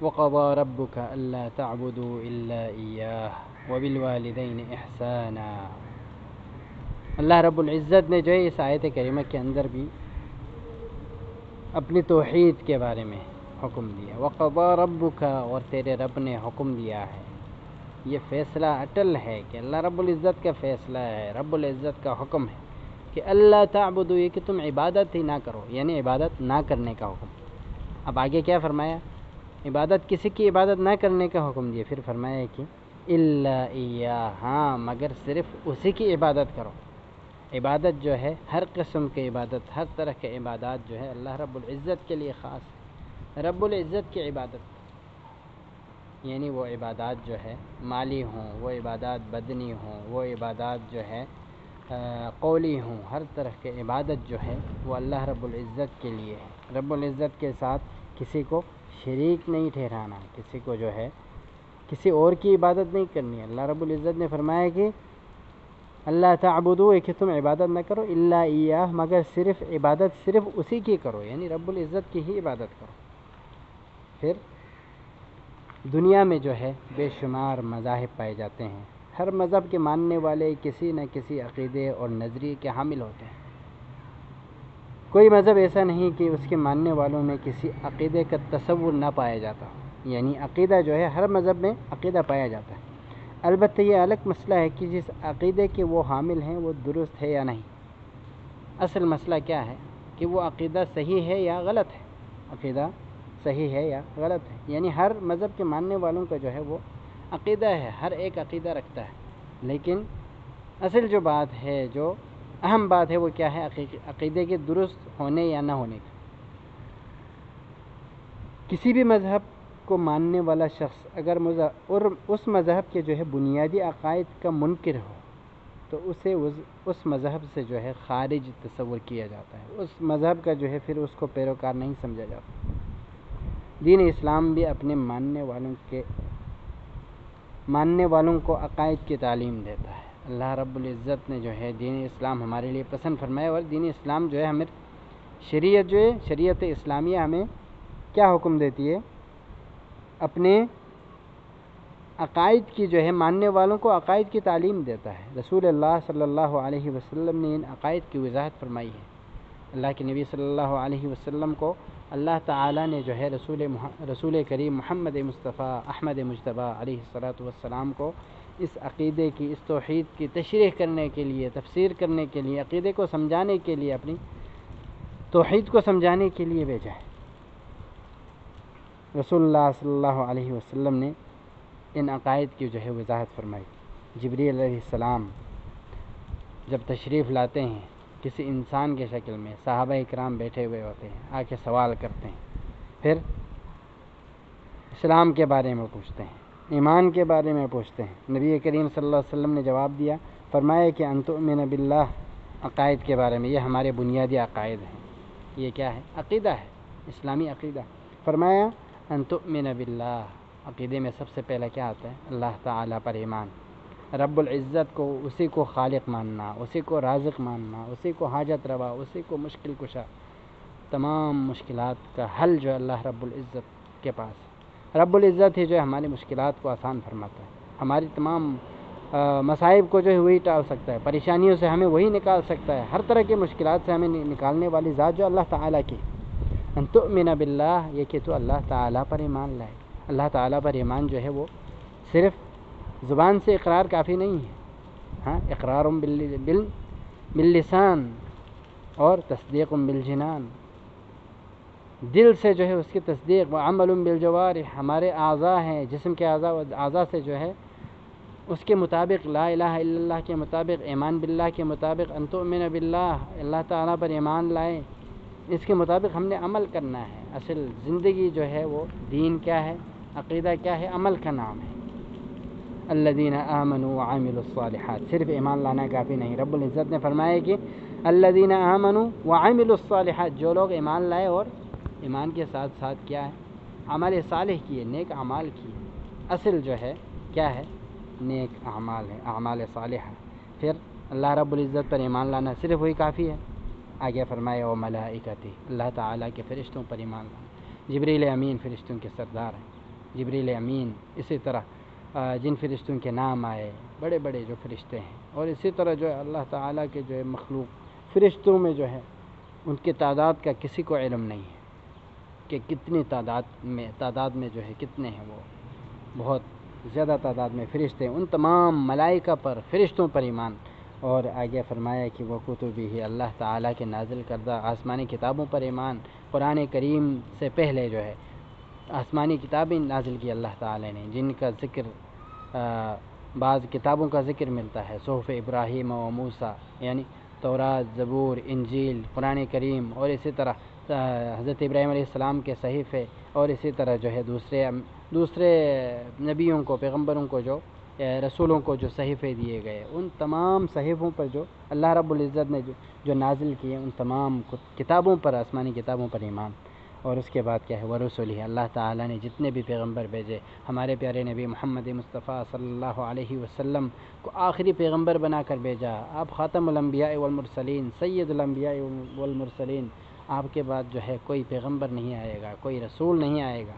وقضى ربك ألا تعبدوا إلا إياه وبالوالدين إحسانا۔ اللہ رب العزت نے جو ہے اس آیت کریمہ کے اندر بھی اپنی توحید کے بارے میں حکم دیا۔ وقضى ربك، اور تیرے رب نے حکم دیا ہے۔ یہ فیصلہ اٹل ہے کہ اللہ رب العزت کا فیصلہ ہے، رب العزت کا حکم ہے کہ اللہ تعبدو، یہ کہ تم عبادت ہی نہ کرو، یعنی عبادت نہ کرنے کا حکم۔ اب آگے کیا فرمایا؟ عبادت، کسی کی عبادت نہ کرنے کا حکم دیا، پھر فرمایا کہ الا ایاہ، ہاں مگر صرف اسی کی عبادت کرو۔ عبادت جو ہے ہر قسم کی عبادت، ہر طرح کے عبادات جو ہے اللہ رب العزت کے لیے خاص ہے۔ رب العزت کی عبادت یعنی وہ عبادات جو ہے مالی ہوں، وہ عبادات بدنی ہوں، وہ عبادات جو ہے قولی ہوں، ہر طرح کے عبادت جو ہے وہ اللہ رب العزت کے لیے ہے۔ رب العزت کے ساتھ کسی کو شریک نہیں ٹھہرانا، کسی کو جو ہے کسی اور کی عبادت نہیں کرنی۔ اللہ رب العزت نے فرمایا کہ اللہ تعبدو، کہ تم عبادت نہ کرو الا ایاہ، مگر صرف عبادت صرف اسی کی کرو، یعنی رب العزت کی ہی عبادت کرو۔ پھر دنیا میں جو ہے بے شمار مذاہب پائے جاتے ہیں، ہر مذہب کے ماننے والے کسی نہ کسی عقیدے اور نظریے کے حامل ہوتے ہیں۔ کوئی مذہب ایسا نہیں کہ اس کے ماننے والوں میں کسی عقیدے کا تصور نہ پایا جاتا ہو، یعنی عقیدہ جو ہے ہر مذہب میں عقیدہ پایا جاتا ہے۔ البتہ یہ الگ مسئلہ ہے کہ جس عقیدے کے وہ حامل ہیں وہ درست ہے یا نہیں۔ اصل مسئلہ کیا ہے کہ وہ عقیدہ صحیح ہے یا غلط ہے، عقیدہ صحیح ہے یا غلط ہے، یعنی ہر مذہب کے ماننے والوں کا جو ہے وہ عقیدہ ہے، ہر ایک عقیدہ رکھتا ہے، لیکن اصل جو بات ہے، جو اہم بات ہے، وہ کیا ہے؟ عقیدے کے درست ہونے یا نہ ہونے کا۔ کسی بھی مذہب کو ماننے والا شخص اگر اور اس مذہب کے جو ہے بنیادی عقائد کا منکر ہو تو اسے اس مذہب سے جو ہے خارج تصور کیا جاتا ہے، اس مذہب کا جو ہے پھر اس کو پیروکار نہیں سمجھا جاتا۔ دین اسلام بھی اپنے ماننے والوں کو عقائد کی تعلیم دیتا ہے۔ اللہ رب العزت نے جو ہے دین اسلام ہمارے لیے پسند فرمایا، اور دین اسلام جو ہے ہمیں شریعت جو ہے شریعت اسلامیہ ہمیں کیا حکم دیتی ہے؟ اپنے عقائد کی جو ہے ماننے والوں کو عقائد کی تعلیم دیتا ہے۔ رسول اللہ صلی اللہ علیہ وسلم نے ان عقائد کی وضاحت فرمائی ہے۔ اللہ کے نبی صلی اللہ علیہ وسلم کو اللہ تعالیٰ نے جو ہے رسول کریم محمد مصطفیٰ احمد مجتبیٰ علیہ الصلاۃ والسلام کو اس عقیدے کی، اس توحید کی تشریح کرنے کے لیے، تفسیر کرنے کے لیے، عقیدے کو سمجھانے کے لیے، اپنی توحید کو سمجھانے کے لیے بھیجا ہے۔ رسول اللہ صلی اللہ علیہ وسلم نے ان عقائد کی جو ہے وضاحت فرمائی۔ جبریل علیہ السلام جب تشریف لاتے ہیں کسی انسان کے شکل میں، صحابہ اکرام بیٹھے ہوئے ہوتے ہیں، آ کے سوال کرتے ہیں، پھر اسلام کے بارے میں پوچھتے ہیں، ایمان کے بارے میں پوچھتے ہیں۔ نبی کریم صلی اللہ علیہ وسلم نے جواب دیا، فرمایا کہ ان تؤمن باللہ، عقائد کے بارے میں، یہ ہمارے بنیادی عقائد ہیں۔ یہ کیا ہے؟ عقیدہ ہے، اسلامی عقیدہ۔ فرمایا ان تؤمن باللہ، عقیدے میں سب سے پہلا کیا آتا ہے؟ اللہ تعالیٰ پر ایمان، رب العزت کو، اسی کو خالق ماننا، اسی کو رازق ماننا، اسی کو حاجت روا، اسی کو مشکل کشا، تمام مشکلات کا حل جو ہے اللہ رب العزت کے پاس ہے۔ رب العزت ہی جو ہے ہماری مشکلات کو آسان فرماتا ہے، ہماری تمام مصائب کو جو ہے وہی ٹال سکتا ہے، پریشانیوں سے ہمیں وہی نکال سکتا ہے، ہر طرح کی مشکلات سے ہمیں نکالنے والی ذات جو اللہ تعالیٰ کی۔ ان تؤمن باللہ، یہ کہ تو اللہ تعالیٰ پر ایمان لائے۔ اللہ تعالیٰ پر ایمان جو ہے وہ صرف زبان سے اقرار کافی نہیں ہے، ہاں، اقرار باللسان اور تصدیق بالجنان، دل سے جو ہے اس کی تصدیق، وعمل بالجوارح، ہمارے اعضاء ہیں، جسم کے اعضاء سے جو ہے اس کے مطابق، لا الہ الا اللہ کے مطابق، ایمان باللہ کے مطابق، ان تؤمن باللہ، اللہ تعالیٰ پر ایمان لائے، اس کے مطابق ہم نے عمل کرنا ہے۔ اصل زندگی جو ہے وہ دین کیا ہے؟ عقیدہ کیا ہے؟ عمل کا نام ہے۔ الذین آمنوا وعملوا الصالحات، صرف ایمان لانا کافی نہیں۔ رب العزت نے فرمایا کہ الذین آمنوا وعملوا الصالحات، جو لوگ ایمان لائے اور ایمان کے ساتھ ساتھ کیا ہے؟ عمل صالح کیے، نیک اعمال کیے۔ اصل جو ہے کیا ہے؟ نیک اعمال ہے، اعمال صالحہ۔ پھر اللہ رب العزت پر ایمان لانا صرف وہی کافی ہے؟ آگے فرمایا و ملائکتہ، اللہ تعالیٰ کے فرشتوں پر ایمان لانا۔ جبریل امین فرشتوں کے سردار ہیں، جبریل امین، اسی طرح جن فرشتوں کے نام آئے بڑے بڑے جو فرشتے ہیں، اور اسی طرح جو ہے اللہ تعالیٰ کے جو ہے مخلوق فرشتوں میں جو ہے ان کی تعداد کا کسی کو علم نہیں ہے کہ کتنی تعداد میں جو ہے کتنے ہیں، وہ بہت زیادہ تعداد میں فرشتے ہیں، ان تمام ملائکہ پر، فرشتوں پر ایمان، اور آگے فرمایا کہ وہ کتبی ہی اللہ تعالیٰ کے نازل کردہ آسمانی کتابوں پر ایمان، قرآن کریم سے پہلے جو ہے آسمانی کتابیں نازل کی اللہ تعالیٰ نے، جن کا ذکر بعض کتابوں کا ذکر ملتا ہے، صحف ابراہیم و موسیٰ، یعنی تورات، زبور، انجیل، قرآن کریم، اور اسی طرح حضرت ابراہیم علیہ السلام کے صحیفے، اور اسی طرح جو ہے دوسرے نبیوں کو، پیغمبروں کو، جو رسولوں کو جو صحیفے دیے گئے، ان تمام صحیفوں پر جو اللہ رب العزت نے جو نازل کیے، ان تمام کتابوں پر، آسمانی کتابوں پر ایمان۔ اور اس کے بعد کیا ہے، ورسولہ، اللہ تعالیٰ نے جتنے بھی پیغمبر بھیجے، ہمارے پیارے نبی محمد مصطفیٰ صلی اللہ علیہ وسلم کو آخری پیغمبر بنا کر بھیجا، آپ خاتم الانبیاء والمرسلین، سید الانبیاء والمرسلین، آپ کے بعد جو ہے کوئی پیغمبر نہیں آئے گا، کوئی رسول نہیں آئے گا۔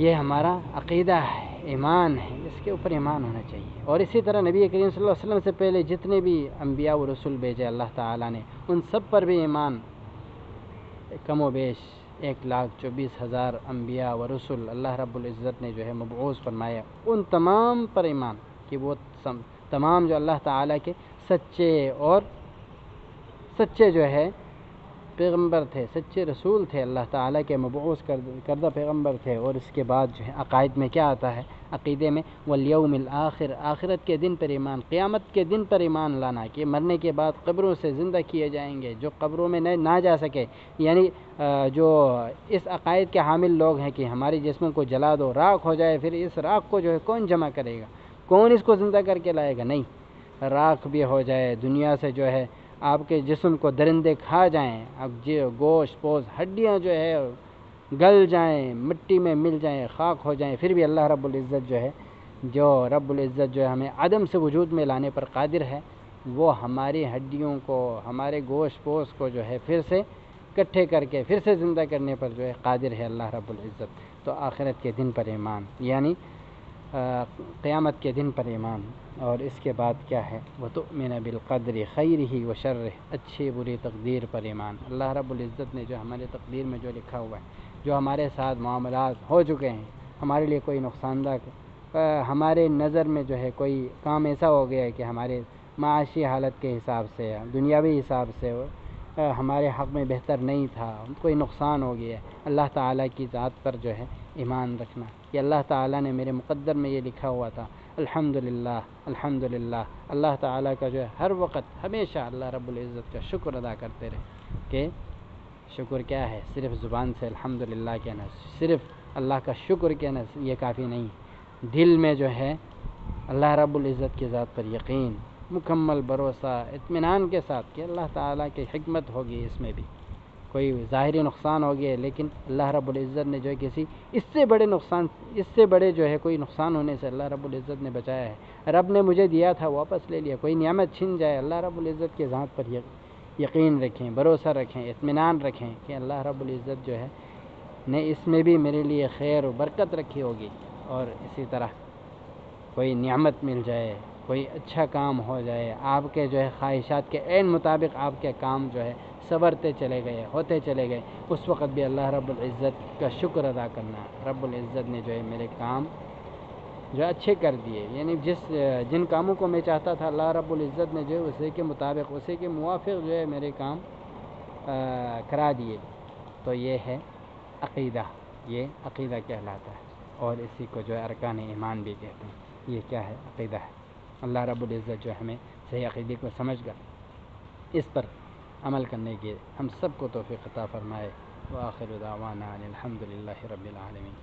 یہ ہمارا عقیدہ ہے، ایمان ہے، اس کے اوپر ایمان ہونا چاہیے۔ اور اسی طرح نبی کریم صلی اللہ علیہ وسلم سے پہلے جتنے بھی انبیاء و رسول بھیجے اللہ تعالیٰ نے، ان سب پر بھی ایمان، کم و بیش 1,24,000 انبیاء و رسول اللہ رب العزت نے جو ہے مبعوث فرمایا، ان تمام پر ایمان کہ وہ تمام جو اللہ تعالیٰ کے سچے جو ہے پیغمبر تھے، سچے رسول تھے، اللہ تعالیٰ کے مبعوث کردہ پیغمبر تھے۔ اور اس کے بعد جو ہے عقائد میں کیا آتا ہے، عقیدے میں والیوم الآخر، آخرت کے دن پر ایمان، قیامت کے دن پر ایمان لانا کہ مرنے کے بعد قبروں سے زندہ کیے جائیں گے، جو قبروں میں نہ جا سکے، یعنی جو اس عقائد کے حامل لوگ ہیں کہ ہماری جسموں کو جلا دو، راکھ ہو جائے، پھر اس راکھ کو جو ہے کون جمع کرے گا، کون اس کو زندہ کر کے لائے گا؟ نہیں، راکھ بھی ہو جائے، دنیا سے جو ہے آپ کے جسم کو درندے کھا جائیں، اب گوشت پوش ہڈیاں جو ہے گل جائیں، مٹی میں مل جائیں، خاک ہو جائیں، پھر بھی اللہ رب العزت جو ہے ہمیں عدم سے وجود میں لانے پر قادر ہے، وہ ہماری ہڈیوں کو، ہمارے گوشت پوش کو جو ہے پھر سے اکٹھے کر کے پھر سے زندہ کرنے پر جو ہے قادر ہے اللہ رب العزت۔ تو آخرت کے دن پر ایمان، یعنی قیامت کے دن پر ایمان۔ اور اس کے بعد کیا ہے، وَتُؤْمِنَ بِالْقَدْرِ خَيْرِهِ وَشَرِّهِ، اچھی بری تقدیر پر ایمان۔ اللہ رب العزت نے جو ہمارے تقدیر میں جو لکھا ہوا ہے، جو ہمارے ساتھ معاملات ہو چکے ہیں، ہمارے لیے کوئی نقصان دہ، ہمارے نظر میں جو ہے کوئی کام ایسا ہو گیا ہے کہ ہمارے معاشی حالت کے حساب سے، دنیاوی حساب سے ہمارے حق میں بہتر نہیں تھا، کوئی نقصان ہو گیا ہے، اللہ تعالیٰ کی ذات پر جو ہے ایمان رکھنا کہ اللہ تعالیٰ نے میرے مقدر میں یہ لکھا ہوا تھا، الحمدللہ الحمدللہ، اللہ تعالیٰ کا جو ہے ہر وقت ہمیشہ اللہ رب العزت کا شکر ادا کرتے رہے کہ شکر کیا ہے، صرف زبان سے الحمدللہ کہنا، صرف اللہ کا شکر کہنا یہ کافی نہیں، دل میں جو ہے اللہ رب العزت کی ذات پر یقین، مکمل بھروسہ، اطمینان کے ساتھ کہ اللہ تعالیٰ کی حکمت ہوگی، اس میں بھی کوئی ظاہری نقصان ہو گیا لیکن اللہ رب العزت نے جو ہے کسی اس سے بڑے جو ہے کوئی نقصان ہونے سے اللہ رب العزت نے بچایا ہے، رب نے مجھے دیا تھا واپس لے لیا، کوئی نعمت چھن جائے، اللہ رب العزت کی ذات پر یقین رکھیں، بھروسہ رکھیں، اطمینان رکھیں کہ اللہ رب العزت جو ہے نے اس میں بھی میرے لیے خیر و برکت رکھی ہوگی۔ اور اسی طرح کوئی نعمت مل جائے، کوئی اچھا کام ہو جائے، آپ کے جو ہے خواہشات کے عین مطابق آپ کے کام جو ہے سنورتے چلے گئے، ہوتے چلے گئے، اس وقت بھی اللہ رب العزت کا شکر ادا کرنا، رب العزت نے جو ہے میرے کام جو اچھے کر دیے، یعنی جن کاموں کو میں چاہتا تھا اللہ رب العزت نے جو ہے اسی کے مطابق، اسی کے موافق جو ہے میرے کام کرا دیے۔ تو یہ ہے عقیدہ، یہ عقیدہ کہلاتا ہے، اور اسی کو جو ہے ارکان ایمان بھی کہتے ہیں۔ یہ کیا ہے، عقیدہ ہے۔ اللہ رب العزت جو ہمیں صحیح عقیدے کو سمجھ کر اس پر عمل کرنے کی ہم سب کو توفیق عطا فرمائے۔ وآخر دعوانا الحمدللہ رب العالمین۔